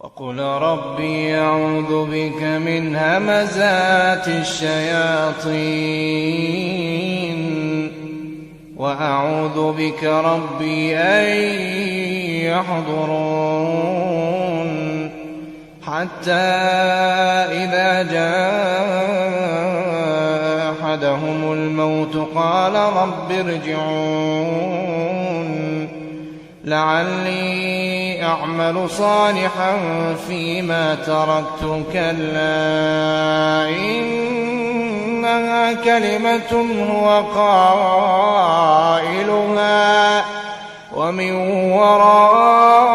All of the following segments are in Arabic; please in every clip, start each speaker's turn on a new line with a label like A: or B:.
A: وقل ربي أعوذ بك من همزات الشياطين وأعوذ بك ربي أن يحضرون حتى إذا جاء أحدهم الموت قال رب ارجعون لعلي أعمل صالحا فيما تركت كلا إنها كلمة هو قائلها ومن ورائهم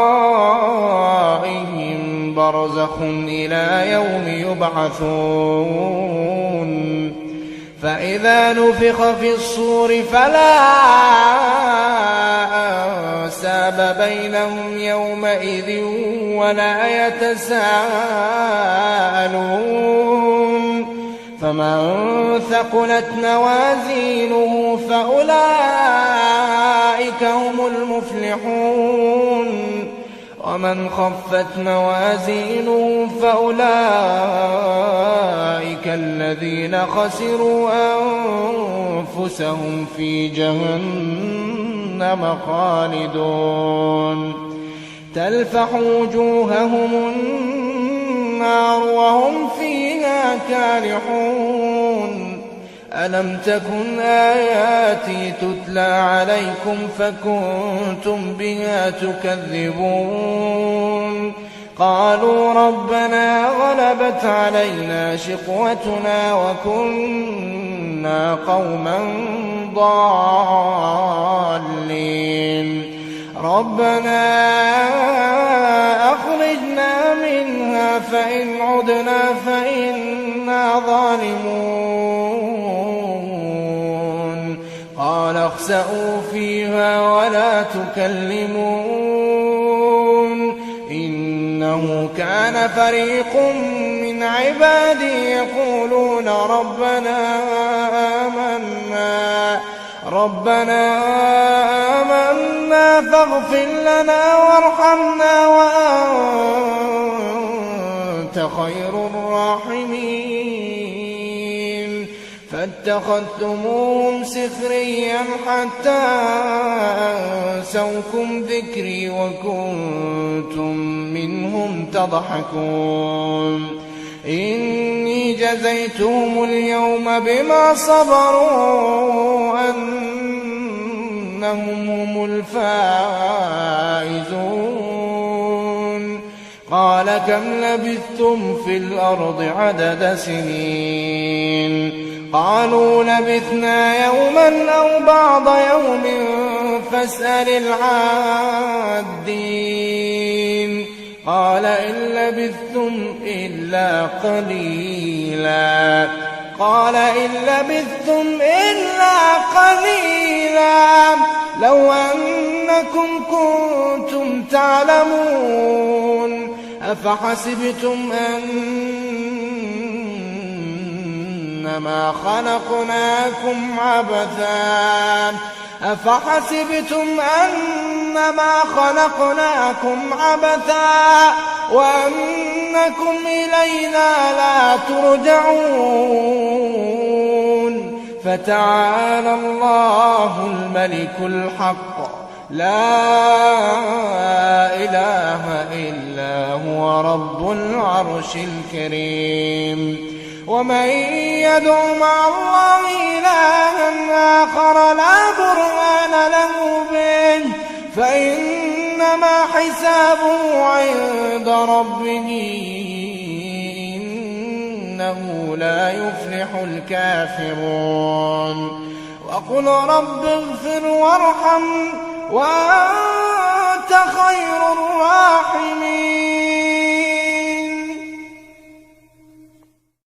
A: برزخ إلى يوم يبعثون فإذا نفخ في الصور فلا أنساب بينهم يومئذ ولا يتساءلون فمن ثقلت موازينه فأولئك هم المفلحون ومن خفت موازينه فأولئك الذين خسروا أنفسهم في جهنم خالدون تلفح وجوههم النار وهم فيها كالحون ألم تكن آياتي تتلى عليكم فكنتم بها تكذبون قالوا ربنا غلبت علينا شقوتنا وكنا قوما ضالين ربنا أخرجنا منها فإن عدنا فإنا ظالمون قال اخسئوا فيها ولا تكلمون إنه كان فريق من عبادي يقولون ربنا آمنا فاغفر لنا وارحمنا وأنت خير الراحمين فاتخذتموهم سخريا حتى أنسوكم ذكري وكنتم منهم تضحكون إني جزيتهم اليوم بما صبروا أنهم هم الفائزون قال كم لبثتم في الأرض عدد سنين قالوا لبثنا يوما أو بعض يوم فاسأل العادين قال إن لبثتم إلا قليلا لو أنكم كنتم تعلمون أفحسبتم أنما خلقناكم عبثا وأنكم إلينا لا ترجعون فتعالى الله الملك الحق لا إله إلا هو رب العرش الكريم ومن يدع مع الله إلها آخر لا برهان له به فإنما حسابه عند ربه إنه لا يفلح الكافرون وقل رب اغفر وارحم وأنت خير الراحمين